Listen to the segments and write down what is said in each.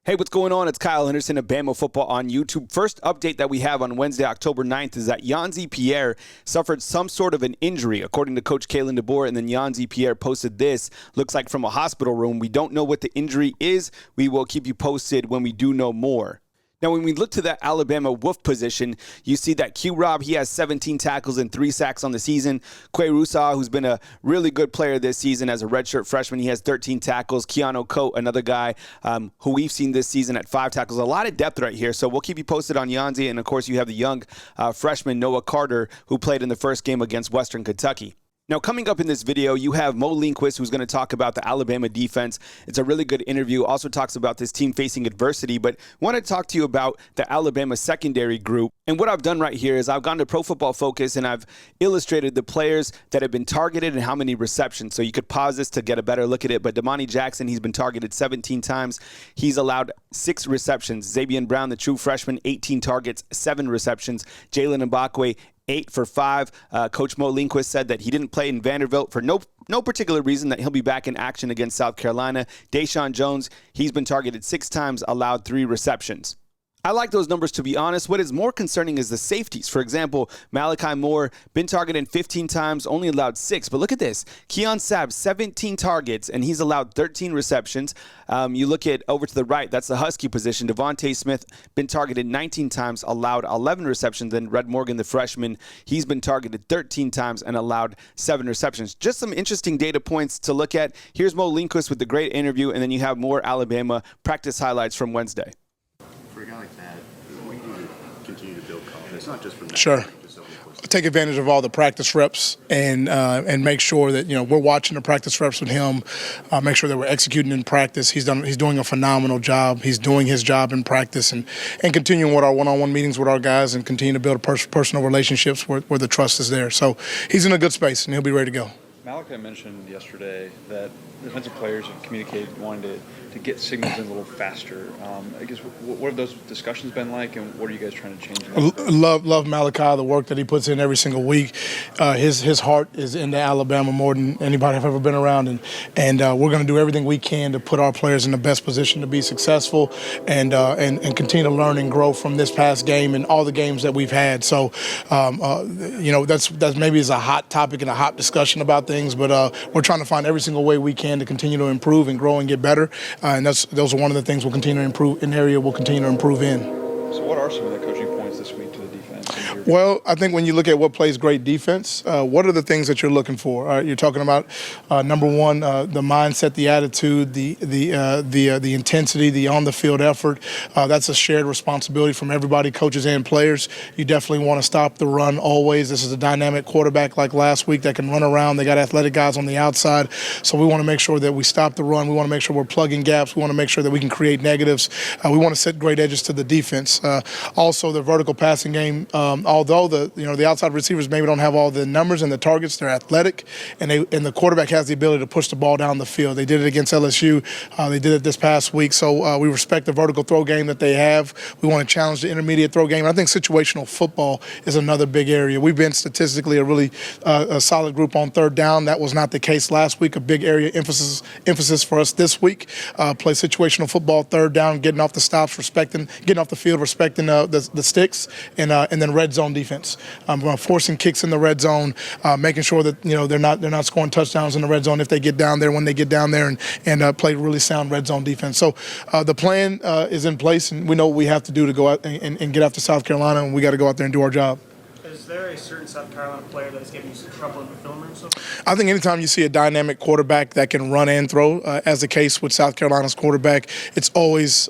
Hey, what's going on? It's Kyle Henderson of Bama Football on YouTube. First update that we have on Wednesday, October 9th is that Yhonzae Pierre suffered some sort of an injury, according to Coach Kalen DeBoer, and then Yhonzae Pierre posted this. Looks like from a hospital room. We don't know what the injury is. We will keep you posted when we do know more. Now, when we look to that Alabama wolf position, you see that Q-Rob, he has 17 tackles and 3 sacks on the season. Quay Rusaw, who's been a really good player this season as a redshirt freshman, he has 13 tackles. Keanu Coate, another guy who we've seen this season at 5 tackles. A lot of depth right here, so we'll keep you posted on Yhonzae. And, of course, you have the young freshman Noah Carter, who played in the first game against Western Kentucky. Now, coming up in this video, you have Mo Linquist, who's going to talk about the Alabama defense. It's a really good interview. Also talks about this team facing adversity, but I want to talk to you about the Alabama secondary group. And what I've done right here is I've gone to Pro Football Focus and I've illustrated the players that have been targeted and how many receptions. So you could pause this to get a better look at it. But Damani Jackson, he's been targeted 17 times. He's allowed 6 receptions. Xavier Brown, the true freshman, 18 targets, 7 receptions. Jalen Mbakwe, 8 for 5. Coach Mo Linquist said that he didn't play in Vanderbilt for no particular reason, that he'll be back in action against South Carolina. Deshaun Jones, he's been targeted 6 times, allowed 3 receptions. I like those numbers, to be honest. What is more concerning is the safeties. For example, Malachi Moore, been targeted 15 times, only allowed 6. But look at this. Keon Sabb, 17 targets, and he's allowed 13 receptions. You look at over to the right, that's the Husky position. Devontae Smith, been targeted 19 times, allowed 11 receptions. Then Red Morgan, the freshman, he's been targeted 13 times and allowed 7 receptions. Just some interesting data points to look at. Here's Mo Linquist with the great interview, and then you have more Alabama practice highlights from Wednesday. For a guy like that, we need to continue to build confidence, not just from that. Sure. Take advantage of all the practice reps and make sure that we're watching the practice reps with him. Make sure that we're executing in practice. He's doing a phenomenal job. He's doing his job in practice and continuing with our one-on-one meetings with our guys and continue to build personal relationships where the trust is there. So he's in a good space and he'll be ready to go. Malachi mentioned yesterday that defensive players have communicated wanting to get signals in a little faster. I guess what have those discussions been like, and what are you guys trying to change? Love Malachi, the work that he puts in every single week. His heart is into Alabama more than anybody I've ever been around, and we're going to do everything we can to put our players in the best position to be successful and continue to learn and grow from this past game and all the games that we've had. So, that's maybe is a hot topic and a hot discussion about things, but we're trying to find every single way we can to continue to improve and grow and get better. And those are one of the things we'll continue to improve, an area we'll continue to improve in. So what are some of the coaching points this week to the defense? Well, I think when you look at what plays great defense, what are the things that you're looking for? You're talking about number one, the mindset, the attitude, the intensity, the on-the-field effort. That's a shared responsibility from everybody, coaches and players. You definitely want to stop the run always. This is a dynamic quarterback like last week that can run around. They got athletic guys on the outside, so we want to make sure that we stop the run. We want to make sure we're plugging gaps. We want to make sure that we can create negatives. We want to set great edges to the defense. Also, the vertical passing game. Although the outside receivers maybe don't have all the numbers and the targets, they're athletic, and the quarterback has the ability to push the ball down the field. They did it against LSU. They did it this past week. So we respect the vertical throw game that they have. We want to challenge the intermediate throw game. And I think situational football is another big area. We've been statistically a really a solid group on third down. That was not the case last week. A big area emphasis for us this week. Play situational football, third down, getting off the stops, getting off the field, respecting the sticks, and then red zone defense. Forcing kicks in the red zone, making sure that they're not scoring touchdowns in the red zone if they get down there when they get down there, and play really sound red zone defense. So the plan is in place, and we know what we have to do to go out and get after South Carolina, and we got to go out there and do our job. Is there a certain South Carolina player that's giving you some trouble in the film room so far? I think anytime you see a dynamic quarterback that can run and throw, as the case with South Carolina's quarterback, it's always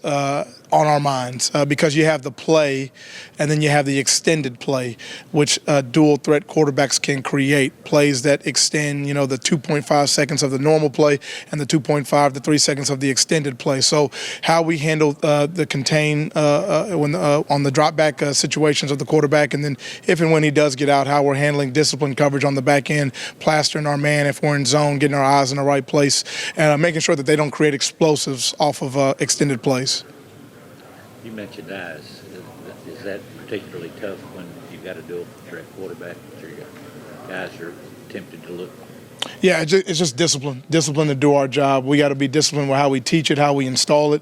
on our minds because you have the play and then you have the extended play, which dual threat quarterbacks can create plays that extend, the 2.5 seconds of the normal play and the 2.5 to 3 seconds of the extended play. So how we handle the contain on the drop back situations of the quarterback, and then if and when he does get out, how we're handling discipline coverage on the back end, plastering our man if we're in zone, getting our eyes in the right place, and making sure that they don't create explosives off of extended plays. You mentioned eyes. Is that particularly tough when you've got to do a threat quarterback? Your guys are tempted to look Yeah, it's just discipline to do our job. We got to be disciplined with how we teach it, how we install it.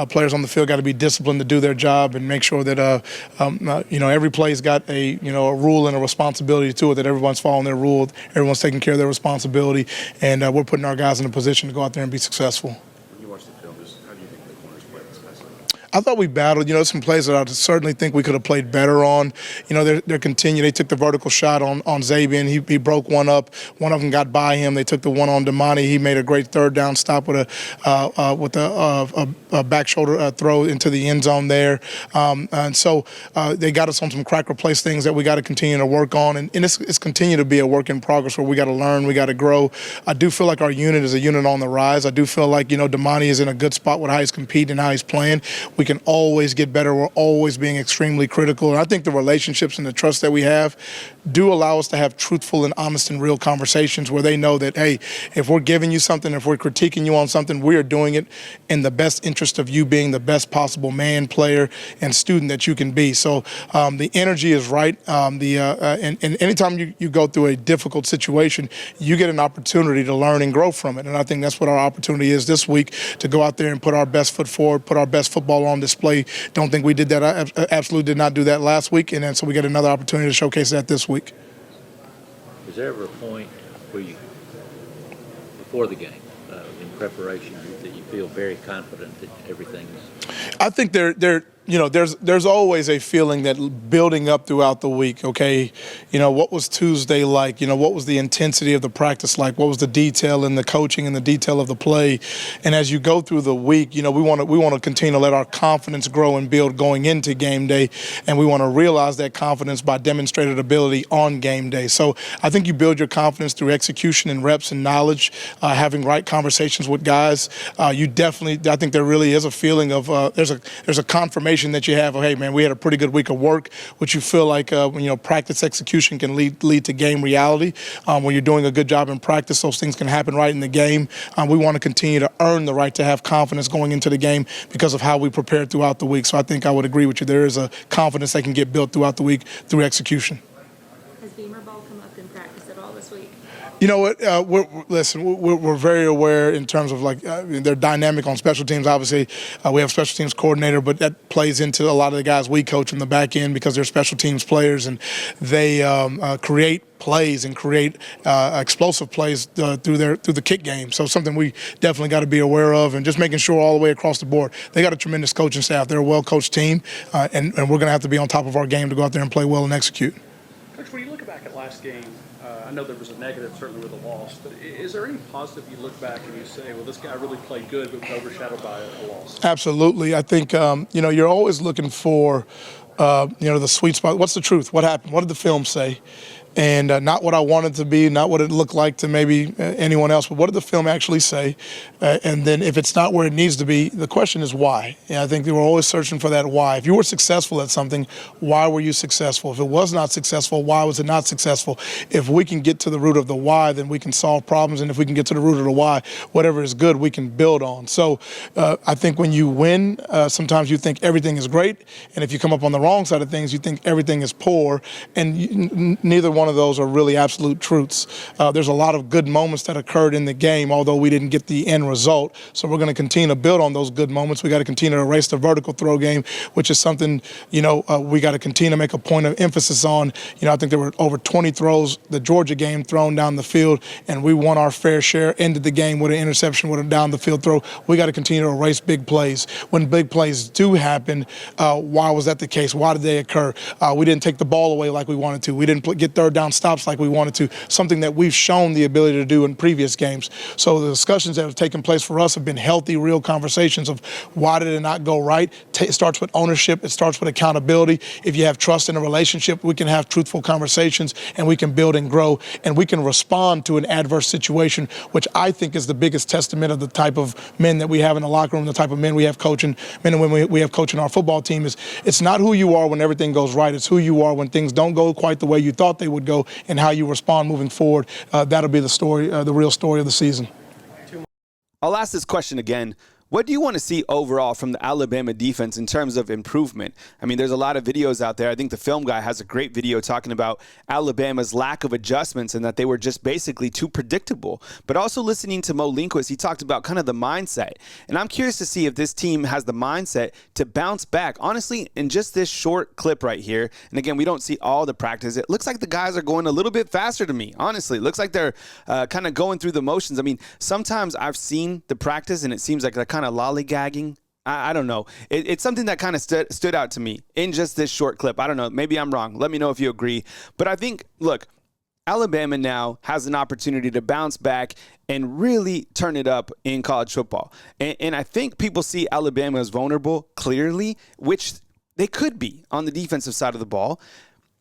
Players on the field got to be disciplined to do their job and make sure that every play's got a rule and a responsibility to it, that everyone's following their rule, everyone's taking care of their responsibility, and we're putting our guys in a position to go out there and be successful. When you watch the film, how do you think the corners played this past week? I thought we battled. Some plays that I certainly think we could have played better on. They're continuing. They took the vertical shot on Zabian. He broke one up. One of them got by him. They took the one on Damani. He made a great third down stop with a back shoulder throw into the end zone there. And so they got us on some crack replace things that we got to continue to work on. And it's continued to be a work in progress where we got to learn, we got to grow. I do feel like our unit is a unit on the rise. I do feel like, Damani is in a good spot with how he's competing and how he's playing. We can always get better. We're always being extremely critical. And I think the relationships and the trust that we have do allow us to have truthful and honest and real conversations where they know that, hey, if we're giving you something, if we're critiquing you on something, we are doing it in the best interest of you being the best possible man, player, and student that you can be. So the energy is right. And anytime you go through a difficult situation, you get an opportunity to learn and grow from it. And I think that's what our opportunity is this week, to go out there and put our best foot forward, put our best football on display. Don't think we did that. I absolutely did not do that last week. And then so we get another opportunity to showcase that this week. Is there ever a point where you, before the game, in preparation, that you feel very confident that everything's? I think there's always a feeling that building up throughout the week, okay, what was Tuesday like? What was the intensity of the practice like? What was the detail in the coaching and the detail of the play? And as you go through the week, we want to continue to let our confidence grow and build going into game day, and we want to realize that confidence by demonstrated ability on game day. So I think you build your confidence through execution and reps and knowledge, having right conversations with guys. I think there really is a feeling of there's a confirmation that you have of, hey, man, we had a pretty good week of work, which you feel like practice execution can lead to game reality. When you're doing a good job in practice, those things can happen right in the game. We want to continue to earn the right to have confidence going into the game because of how we prepared throughout the week. So I think I would agree with you. There is a confidence that can get built throughout the week through execution. Has Beamer ball come up in practice at all this week? You know what? We're very aware in terms of they're dynamic on special teams. Obviously, we have a special teams coordinator, but that plays into a lot of the guys we coach in the back end because they're special teams players, and they create plays and create explosive plays through the kick game. So something we definitely got to be aware of, and just making sure all the way across the board. They got a tremendous coaching staff. They're a well-coached team, and we're going to have to be on top of our game to go out there and play well and execute. Coach, when you look back at last game, I know there was a negative, certainly with a loss, but is there any positive you look back and you say, well, this guy really played good, but was overshadowed by a loss? Absolutely. I think, you're always looking for, the sweet spot. What's the truth? What happened? What did the film say? And not what I wanted to be, not what it looked like to maybe anyone else, but what did the film actually say? And then if it's not where it needs to be, the question is why. And I think we're always searching for that why. If you were successful at something, why were you successful? If it was not successful, why was it not successful? If we can get to the root of the why, then we can solve problems. And if we can get to the root of the why, whatever is good, we can build on. So I think when you win, sometimes you think everything is great. And if you come up on the wrong side of things, you think everything is poor. And neither one of those are really absolute truths. There's a lot of good moments that occurred in the game, although we didn't get the end result. So we're going to continue to build on those good moments. We got to continue to erase the vertical throw game, which is something, we got to continue to make a point of emphasis on. I think there were over 20 throws the Georgia game thrown down the field, and we won our fair share, ended the game with an interception with a down the field throw. We got to continue to erase big plays. When big plays do happen, why was that the case? Why did they occur? We didn't take the ball away like we wanted to. We didn't get third down stops like we wanted to, something that we've shown the ability to do in previous games. So the discussions that have taken place for us have been healthy, real conversations of why did it not go right. It starts with ownership. It starts with accountability. If you have trust in a relationship, we can have truthful conversations, and we can build and grow, and we can respond to an adverse situation, which I think is the biggest testament of the type of men that we have in the locker room, the type of men we have coaching, men and women we have coaching our football team. It's not who you are when everything goes right. It's who you are when things don't go quite the way you thought they would go, and how you respond moving forward. That'll be the story, the real story of the season. I'll ask this question again. What do you want to see overall from the Alabama defense in terms of improvement? I mean, there's a lot of videos out there. I think the film guy has a great video talking about Alabama's lack of adjustments and that they were just basically too predictable. But also listening to Mo Linquist, he talked about kind of the mindset. And I'm curious to see if this team has the mindset to bounce back. Honestly, in just this short clip right here, and again, we don't see all the practice, it looks like the guys are going a little bit faster to me. Honestly, it looks like they're kind of going through the motions. I mean, sometimes I've seen the practice and it seems like they're kind of lollygagging. I don't know. It's something that kind of stood out to me in just this short clip. I don't know. Maybe I'm wrong. Let me know if you agree. But I think, look, Alabama now has an opportunity to bounce back and really turn it up in college football. And I think people see Alabama as vulnerable clearly, which they could be on the defensive side of the ball.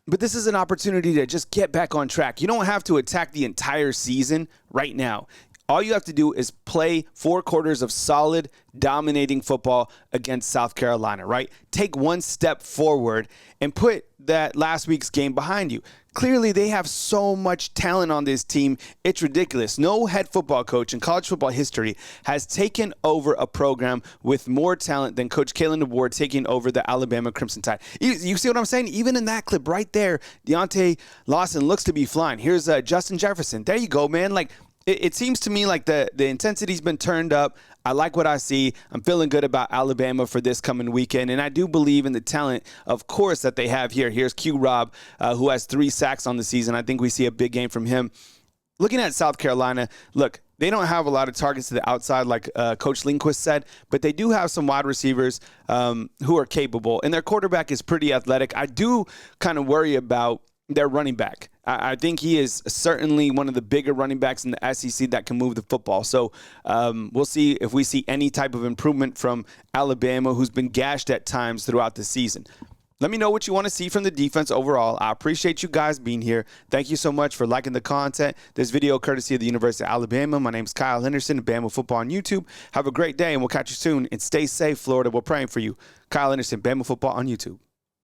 But this is an opportunity to just get back on track. You don't have to attack the entire season right now. All you have to do is play 4 quarters of solid, dominating football against South Carolina, right? Take one step forward and put that last week's game behind you. Clearly, they have so much talent on this team. It's ridiculous. No head football coach in college football history has taken over a program with more talent than Coach Kalen DeBoer taking over the Alabama Crimson Tide. You see what I'm saying? Even in that clip right there, Deontay Lawson looks to be flying. Here's Justin Jefferson. There you go, man. Like, it seems to me like the intensity's been turned up. I like what I see. I'm feeling good about Alabama for this coming weekend, and I do believe in the talent, of course, that they have here. Here's Q Rob, who has 3 sacks on the season. I think we see a big game from him. Looking at South Carolina, look, they don't have a lot of targets to the outside like Coach Linguist said, but they do have some wide receivers who are capable, and their quarterback is pretty athletic. I do kind of worry about their running back. I think he is certainly one of the bigger running backs in the SEC that can move the football. So we'll see if we see any type of improvement from Alabama, who's been gashed at times throughout the season. Let me know what you want to see from the defense overall. I appreciate you guys being here. Thank you so much for liking the content. This video courtesy of the University of Alabama. My name is Kyle Henderson, Bama Football on YouTube. Have a great day, and we'll catch you soon. And stay safe, Florida. We're praying for you. Kyle Henderson, Bama Football on YouTube.